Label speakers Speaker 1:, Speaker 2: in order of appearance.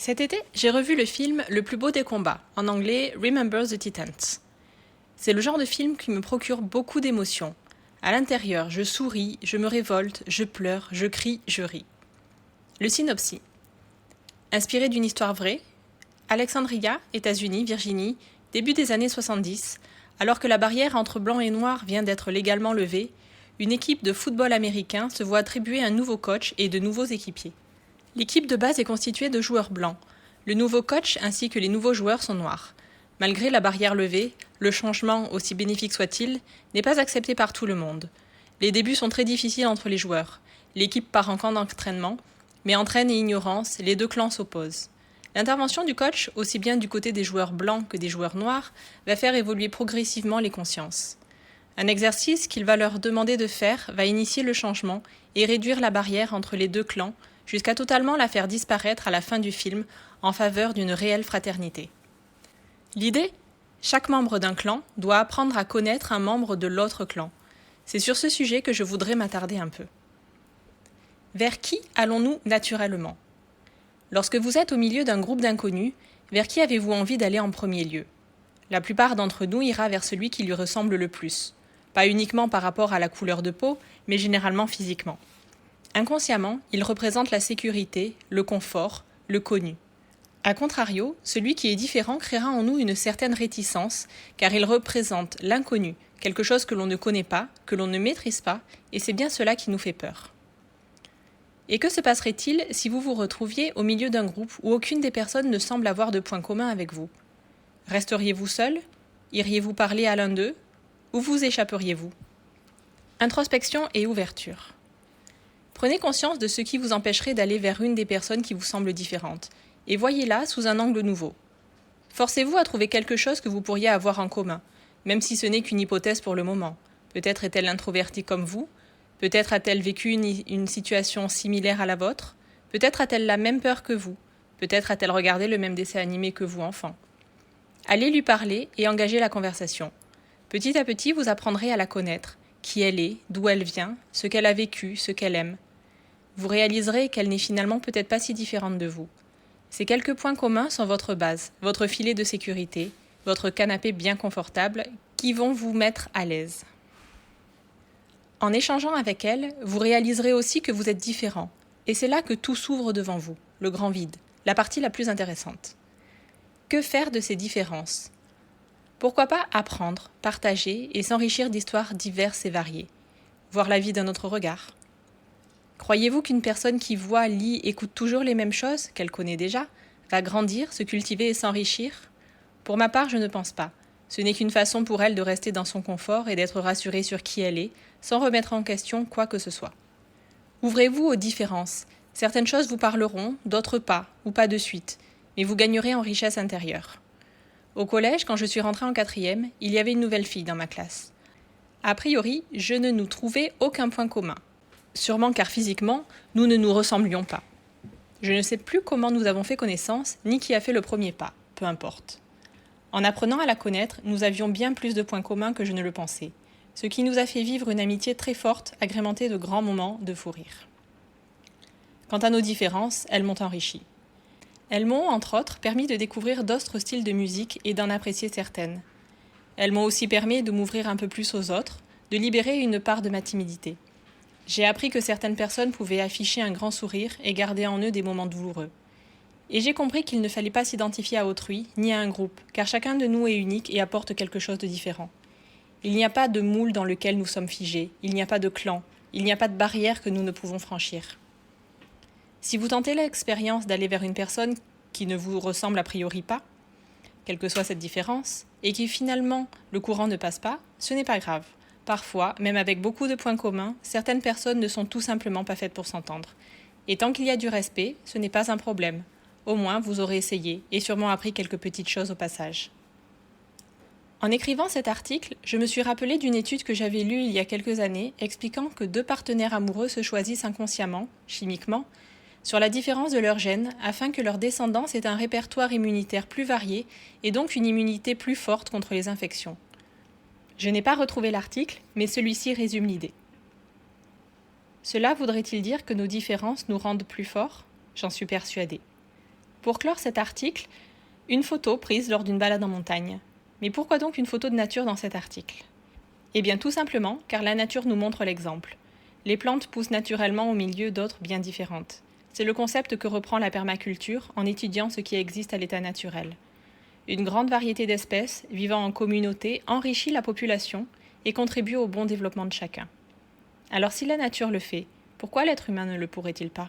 Speaker 1: Cet été, j'ai revu le film Le plus beau des combats, en anglais Remember the Titans. C'est le genre de film qui me procure beaucoup d'émotions. À l'intérieur, je souris, je me révolte, je pleure, je crie, je ris. Le synopsis. Inspiré d'une histoire vraie, Alexandria, États-Unis, Virginie, début des années 70, alors que la barrière entre blanc et noir vient d'être légalement levée, une équipe de football américain se voit attribuer un nouveau coach et de nouveaux équipiers. L'équipe de base est constituée de joueurs blancs. Le nouveau coach ainsi que les nouveaux joueurs sont noirs. Malgré la barrière levée, le changement, aussi bénéfique soit-il, n'est pas accepté par tout le monde. Les débuts sont très difficiles entre les joueurs. L'équipe part en camp d'entraînement, mais entraîne et ignorance, les deux clans s'opposent. L'intervention du coach, aussi bien du côté des joueurs blancs que des joueurs noirs, va faire évoluer progressivement les consciences. Un exercice qu'il va leur demander de faire va initier le changement et réduire la barrière entre les deux clans, jusqu'à totalement la faire disparaître à la fin du film en faveur d'une réelle fraternité. L'idée ? Chaque membre d'un clan doit apprendre à connaître un membre de l'autre clan. C'est sur ce sujet que je voudrais m'attarder un peu. Vers qui allons-nous naturellement ? Lorsque vous êtes au milieu d'un groupe d'inconnus, vers qui avez-vous envie d'aller en premier lieu ? La plupart d'entre nous ira vers celui qui lui ressemble le plus. Pas uniquement par rapport à la couleur de peau, mais généralement physiquement. Inconsciemment, il représente la sécurité, le confort, le connu. A contrario, celui qui est différent créera en nous une certaine réticence, car il représente l'inconnu, quelque chose que l'on ne connaît pas, que l'on ne maîtrise pas, et c'est bien cela qui nous fait peur. Et que se passerait-il si vous vous retrouviez au milieu d'un groupe où aucune des personnes ne semble avoir de point commun avec vous ? Resteriez-vous seul ? Iriez-vous parler à l'un d'eux ? Ou vous échapperiez-vous ? Introspection et ouverture. Prenez conscience de ce qui vous empêcherait d'aller vers une des personnes qui vous semblent différentes, et voyez-la sous un angle nouveau. Forcez-vous à trouver quelque chose que vous pourriez avoir en commun, même si ce n'est qu'une hypothèse pour le moment. Peut-être est-elle introvertie comme vous, peut-être a-t-elle vécu une situation similaire à la vôtre, peut-être a-t-elle la même peur que vous, peut-être a-t-elle regardé le même dessin animé que vous enfant. Allez lui parler et engagez la conversation. Petit à petit, vous apprendrez à la connaître, qui elle est, d'où elle vient, ce qu'elle a vécu, ce qu'elle aime. Vous réaliserez qu'elle n'est finalement peut-être pas si différente de vous. Ces quelques points communs sont votre base, votre filet de sécurité, votre canapé bien confortable, qui vont vous mettre à l'aise. En échangeant avec elle, vous réaliserez aussi que vous êtes différent, et c'est là que tout s'ouvre devant vous, le grand vide, la partie la plus intéressante. Que faire de ces différences ? Pourquoi pas apprendre, partager et s'enrichir d'histoires diverses et variées, voir la vie d'un autre regard ? Croyez-vous qu'une personne qui voit, lit, écoute toujours les mêmes choses, qu'elle connaît déjà, va grandir, se cultiver et s'enrichir ? Pour ma part, je ne pense pas. Ce n'est qu'une façon pour elle de rester dans son confort et d'être rassurée sur qui elle est, sans remettre en question quoi que ce soit. Ouvrez-vous aux différences. Certaines choses vous parleront, d'autres pas, ou pas de suite, mais vous gagnerez en richesse intérieure. Au collège, quand je suis rentrée en 4e, il y avait une nouvelle fille dans ma classe. A priori, je ne nous trouvais aucun point commun. Sûrement car physiquement, nous ne nous ressemblions pas. Je ne sais plus comment nous avons fait connaissance, ni qui a fait le premier pas, peu importe. En apprenant à la connaître, nous avions bien plus de points communs que je ne le pensais, ce qui nous a fait vivre une amitié très forte, agrémentée de grands moments de fou rire. Quant à nos différences, elles m'ont enrichi. Elles m'ont, entre autres, permis de découvrir d'autres styles de musique et d'en apprécier certaines. Elles m'ont aussi permis de m'ouvrir un peu plus aux autres, de libérer une part de ma timidité. J'ai appris que certaines personnes pouvaient afficher un grand sourire et garder en eux des moments douloureux. Et j'ai compris qu'il ne fallait pas s'identifier à autrui, ni à un groupe, car chacun de nous est unique et apporte quelque chose de différent. Il n'y a pas de moule dans lequel nous sommes figés, il n'y a pas de clan, il n'y a pas de barrière que nous ne pouvons franchir. Si vous tentez l'expérience d'aller vers une personne qui ne vous ressemble a priori pas, quelle que soit cette différence, et qui finalement le courant ne passe pas, ce n'est pas grave. Parfois, même avec beaucoup de points communs, certaines personnes ne sont tout simplement pas faites pour s'entendre. Et tant qu'il y a du respect, ce n'est pas un problème. Au moins, vous aurez essayé et sûrement appris quelques petites choses au passage. En écrivant cet article, je me suis rappelé d'une étude que j'avais lue il y a quelques années expliquant que 2 partenaires amoureux se choisissent inconsciemment, chimiquement, sur la différence de leurs gènes afin que leur descendance ait un répertoire immunitaire plus varié et donc une immunité plus forte contre les infections. Je n'ai pas retrouvé l'article, mais celui-ci résume l'idée. Cela voudrait-il dire que nos différences nous rendent plus forts ? J'en suis persuadée. Pour clore cet article, une photo prise lors d'une balade en montagne. Mais pourquoi donc une photo de nature dans cet article? Eh bien tout simplement car la nature nous montre l'exemple. Les plantes poussent naturellement au milieu d'autres bien différentes. C'est le concept que reprend la permaculture en étudiant ce qui existe à l'état naturel. Une grande variété d'espèces vivant en communauté enrichit la population et contribue au bon développement de chacun. Alors si la nature le fait, pourquoi l'être humain ne le pourrait-il pas ?